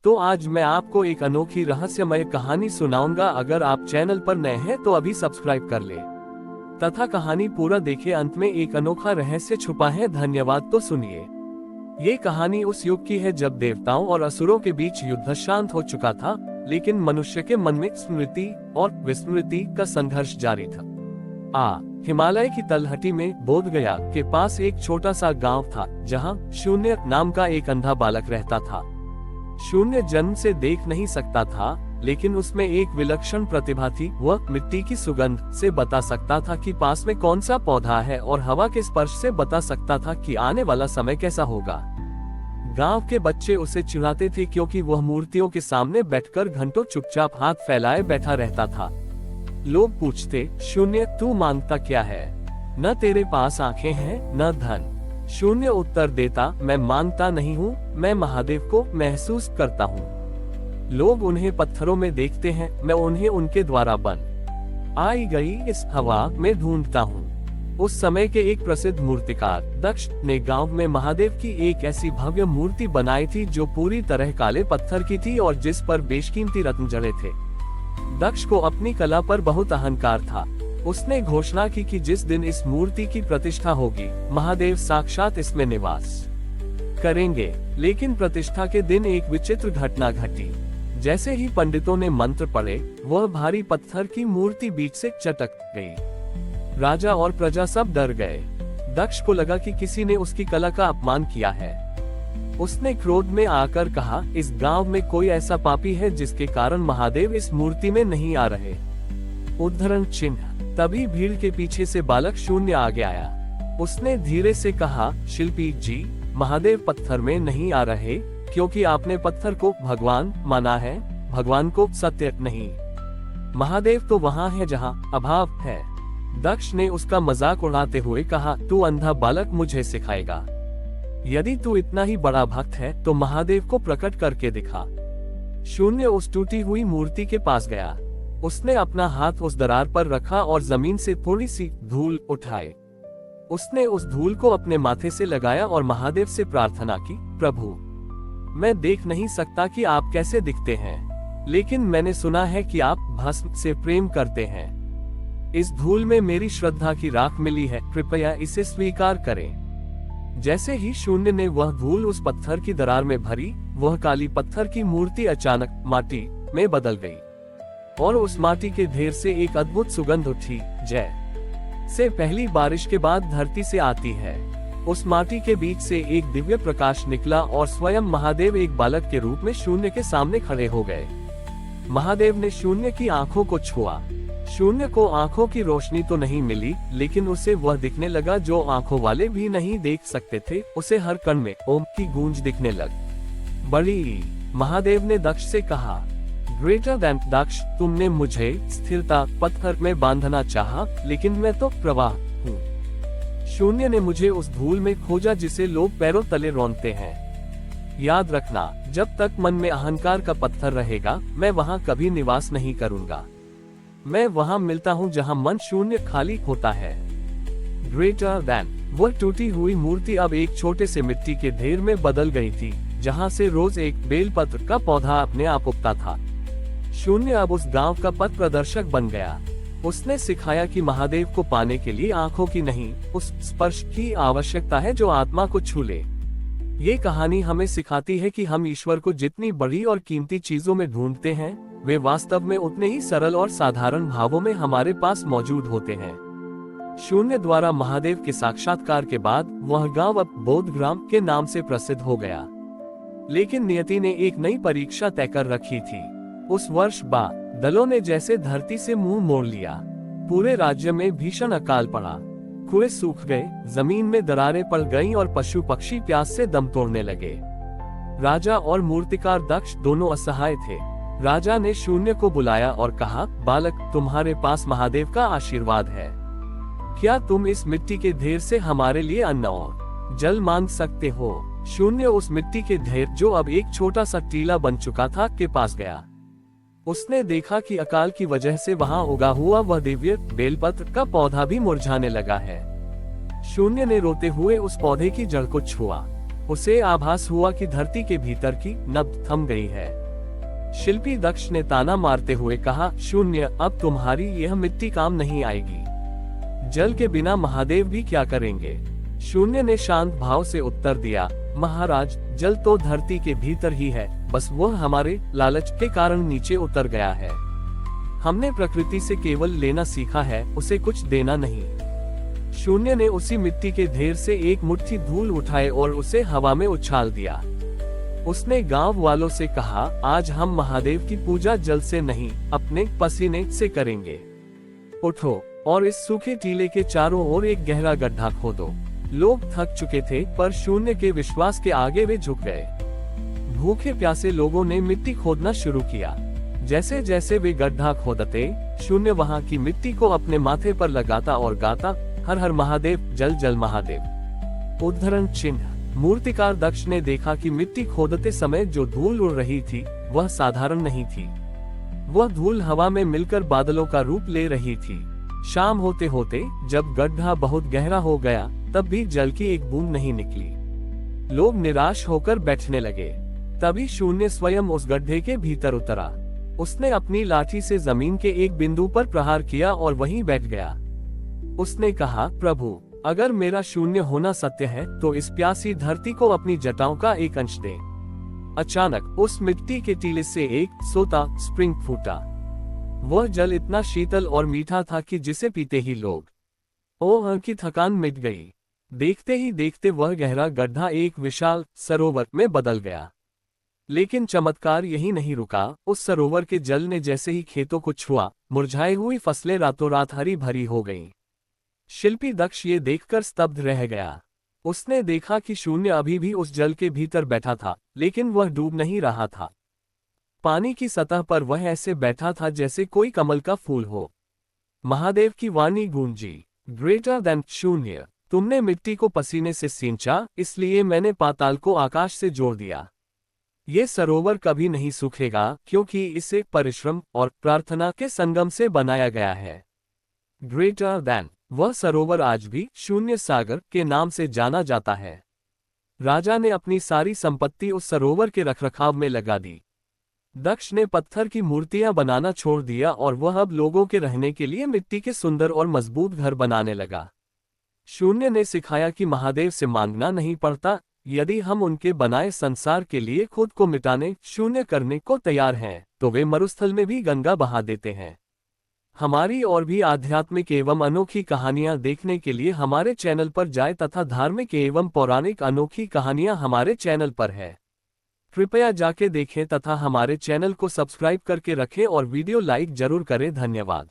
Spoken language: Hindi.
तो आज मैं आपको एक अनोखी रहस्यमय कहानी सुनाऊंगा। अगर आप चैनल पर नए हैं तो अभी सब्सक्राइब कर ले तथा कहानी पूरा देखें। अंत में एक अनोखा रहस्य छुपा है। धन्यवाद। तो सुनिए। ये कहानी उस युग की है जब देवताओं और असुरों के बीच युद्ध शांत हो चुका था, लेकिन मनुष्य के मन में स्मृति और विस्मृति का संघर्ष जारी था। हिमालय की तलहटी में बोध गया के पास एक छोटा सा गांव था, जहां शून्य नाम का एक अंधा बालक रहता था। शून्य जन्म से देख नहीं सकता था, लेकिन उसमें एक विलक्षण प्रतिभा थी। वह मिट्टी की सुगंध से बता सकता था कि पास में कौन सा पौधा है और हवा के स्पर्श से बता सकता था कि आने वाला समय कैसा होगा। गांव के बच्चे उसे चिढ़ाते थे क्योंकि वह मूर्तियों के सामने बैठकर घंटों चुपचाप हाथ फैलाए बैठा रहता था। लोग पूछते, शून्य तू मांगता क्या है? न तेरे पास आंखें हैं न धन। शून्य उत्तर देता, मैं मांगता नहीं हूँ, मैं महादेव को महसूस करता हूँ। लोग उन्हें पत्थरों में देखते हैं, मैं उन्हें उनके द्वारा बन आई गई इस हवा में ढूंढता हूँ। उस समय के एक प्रसिद्ध मूर्तिकार दक्ष ने गांव में महादेव की एक ऐसी भव्य मूर्ति बनाई थी जो पूरी तरह काले पत्थर की थी और जिस पर बेशकीमती रत्न जड़े थे। दक्ष को अपनी कला पर बहुत अहंकार था। उसने घोषणा की कि जिस दिन इस मूर्ति की प्रतिष्ठा होगी, महादेव साक्षात इसमें निवास करेंगे। लेकिन प्रतिष्ठा के दिन एक विचित्र घटना घटी। जैसे ही पंडितों ने मंत्र पढ़े, वह भारी पत्थर की मूर्ति बीच से चटक गई। राजा और प्रजा सब डर गए। दक्ष को लगा कि किसी ने उसकी कला का अपमान किया है। उसने क्रोध में आकर कहा, इस गांव में कोई ऐसा पापी है जिसके कारण महादेव इस मूर्ति में नहीं आ रहे? उद्धरण चिन्ह। तभी भीड़ के पीछे से बालक शून्य आगे आया। उसने धीरे से कहा, शिल्पी जी, महादेव पत्थर में नहीं आ रहे क्योंकि आपने पत्थर को भगवान माना है, भगवान को सत्य नहीं। महादेव तो वहाँ है जहाँ अभाव है। दक्ष ने उसका मजाक उड़ाते हुए कहा, तू अंधा बालक मुझे सिखाएगा? यदि तू इतना ही बड़ा भक्त है तो महादेव को प्रकट करके दिखा। शून्य उस टूटी हुई मूर्ति के पास गया। उसने अपना हाथ उस दरार पर रखा और जमीन से थोड़ी सी धूल उठाई। उसने उस धूल को अपने माथे से लगाया और महादेव से प्रार्थना की, प्रभु, मैं देख नहीं सकता कि आप कैसे दिखते हैं, लेकिन मैंने सुना है कि आप भस्म से प्रेम करते हैं। इस धूल में मेरी श्रद्धा की राख मिली है, कृपया इसे स्वीकार करें। जैसे ही शून्य ने वह धूल उस पत्थर की दरार में भरी, वह काली पत्थर की मूर्ति अचानक माटी में बदल गई और उस माटी के ढेर से एक अद्भुत सुगंध उठी, जैसे पहली बारिश के बाद धरती से आती है। उस माटी के बीच से एक दिव्य प्रकाश निकला और स्वयं महादेव एक बालक के रूप में शून्य के सामने खड़े हो गए। महादेव ने शून्य की आंखों को छुआ। शून्य को आंखों की रोशनी तो नहीं मिली, लेकिन उसे वह दिखने लगा जो आंखों वाले भी नहीं देख सकते थे। उसे हर कण में ओम की गूंज दिखने लग बड़ी। महादेव ने दक्ष से कहा, ग्रेटर देन दक्ष, तुमने मुझे स्थिरता पत्थर में बांधना चाहा, लेकिन मैं तो प्रवाह हूँ। शून्य ने मुझे उस धूल में खोजा जिसे लोग पैरों तले रौंदते हैं। याद रखना, जब तक मन में अहंकार का पत्थर रहेगा, मैं वहाँ कभी निवास नहीं करूँगा। मैं वहाँ मिलता हूँ जहाँ मन शून्य खाली होता है। Greater than. वह टूटी हुई मूर्ति अब एक छोटे से मिट्टी के ढेर में बदल गई थी, जहाँ से रोज एक बेलपत्र का पौधा अपने आप उगता था। शून्य अब उस गांव का पथ प्रदर्शक बन गया। उसने सिखाया कि महादेव को पाने के लिए आंखों की नहीं, उस स्पर्श की आवश्यकता है जो आत्मा को छू ले। ये कहानी हमें सिखाती है कि हम ईश्वर को जितनी बड़ी और कीमती चीजों में ढूंढते हैं, वे वास्तव में उतने ही सरल और साधारण भावों में हमारे पास मौजूद होते हैं। शून्य द्वारा महादेव के साक्षात्कार के बाद वह गांव अब बोधग्राम के नाम से प्रसिद्ध हो गया। लेकिन नियति ने एक नई परीक्षा तय कर रखी थी। उस वर्ष बादलों ने जैसे धरती से मुंह मोड़ लिया। पूरे राज्य में भीषण अकाल पड़ा। कुएं सूख गए, जमीन में दरारें पड़ गईं और पशु पक्षी प्यास से दम तोड़ने लगे। राजा और मूर्तिकार दक्ष दोनों असहाय थे। राजा ने शून्य को बुलाया और कहा, बालक, तुम्हारे पास महादेव का आशीर्वाद है। क्या तुम इस मिट्टी के ढेर से हमारे लिए अन्न और जल मांग सकते हो? शून्य उस मिट्टी के ढेर, जो अब एक छोटा सा टीला बन चुका था, के पास गया। उसने देखा कि अकाल की वजह से वहां उगा हुआ वह दिव्य बेलपत्र का पौधा भी मुरझाने लगा है। शून्य ने रोते हुए उस पौधे की जड़ को छुआ। उसे आभास हुआ कि धरती के भीतर की नब्ज थम गई है। शिल्पी दक्ष ने ताना मारते हुए कहा, शून्य, अब तुम्हारी यह मिट्टी काम नहीं आएगी। जल के बिना महादेव भी क्या करेंगे? शून्य ने शांत भाव से उत्तर दिया, महाराज, जल तो धरती के भीतर ही है, बस वह हमारे लालच के कारण नीचे उतर गया है। हमने प्रकृति से केवल लेना सीखा है, उसे कुछ देना नहीं। शून्य ने उसी मिट्टी के ढेर से एक मुट्ठी धूल उठाए और उसे हवा में उछाल दिया। उसने गांव वालों से कहा, आज हम महादेव की पूजा जल से नहीं, अपने पसीने से करेंगे। उठो और इस सूखे टीले के चारों ओर एक गहरा गड्ढा खोदो। लोग थक चुके थे, पर शून्य के विश्वास के आगे वे झुक गए। भूखे प्यासे लोगों ने मिट्टी खोदना शुरू किया। जैसे जैसे वे गड्ढा खोदते, शून्य वहां की मिट्टी को अपने माथे पर लगाता और गाता, हर हर महादेव, जल जल महादेव। उद्धरण चिन्ह। मूर्तिकार दक्ष ने देखा कि मिट्टी खोदते समय जो धूल उड़ रही थी वह साधारण नहीं थी। वह धूल हवा में मिलकर बादलों का रूप ले रही थी। शाम होते होते जब गड्ढा बहुत गहरा हो गया, तब भी जल की एक बूंद नहीं निकली। लोग निराश होकर बैठने लगे। तभी शून्य स्वयं उस गड्ढे के भीतर उतरा। उसने अपनी लाठी से जमीन के एक बिंदु पर प्रहार किया और वहीं बैठ गया। उसने कहा, प्रभु, अगर मेरा शून्य होना सत्य है तो इस प्यासी धरती को अपनी जटाओं का एक अंश दे। अचानक उस मिट्टी के टीले से एक सोता स्प्रिंग फूटा। वह जल इतना शीतल और मीठा था कि जिसे पीते ही लोग की थकान मिट गई। देखते ही देखते वह गहरा गड्ढा एक विशाल सरोवर में बदल गया। लेकिन चमत्कार यही नहीं रुका। उस सरोवर के जल ने जैसे ही खेतों को छुआ, मुरझाई हुई फसलें रातों रात हरी भरी हो गईं। शिल्पी दक्ष ये देखकर स्तब्ध रह गया। उसने देखा कि शून्य अभी भी उस जल के भीतर बैठा था, लेकिन वह डूब नहीं रहा था। पानी की सतह पर वह ऐसे बैठा था जैसे कोई कमल का फूल हो। महादेव की वाणी गूंजी, ग्रेटर देन शून्य, तुमने मिट्टी को पसीने से सींचा, इसलिए मैंने पाताल को आकाश से जोड़ दिया। ये सरोवर कभी नहीं सूखेगा, क्योंकि इसे परिश्रम और प्रार्थना के संगम से बनाया गया है। ग्रेटर देन, वह सरोवर आज भी शून्य सागर के नाम से जाना जाता है। राजा ने अपनी सारी संपत्ति उस सरोवर के रखरखाव में लगा दी। दक्ष ने पत्थर की मूर्तियां बनाना छोड़ दिया और वह अब लोगों के रहने के लिए मिट्टी के सुंदर और मजबूत घर बनाने लगा। शून्य ने सिखाया कि महादेव से मांगना नहीं पड़ता। यदि हम उनके बनाए संसार के लिए खुद को मिटाने, शून्य करने को तैयार हैं, तो वे मरुस्थल में भी गंगा बहा देते हैं। हमारी और भी आध्यात्मिक एवं अनोखी कहानियां देखने के लिए हमारे चैनल पर जाएं तथा धार्मिक एवं पौराणिक अनोखी कहानियां हमारे चैनल पर है। कृपया जाके देखें तथा हमारे चैनल को सब्सक्राइब करके रखें और वीडियो लाइक जरूर करें। धन्यवाद।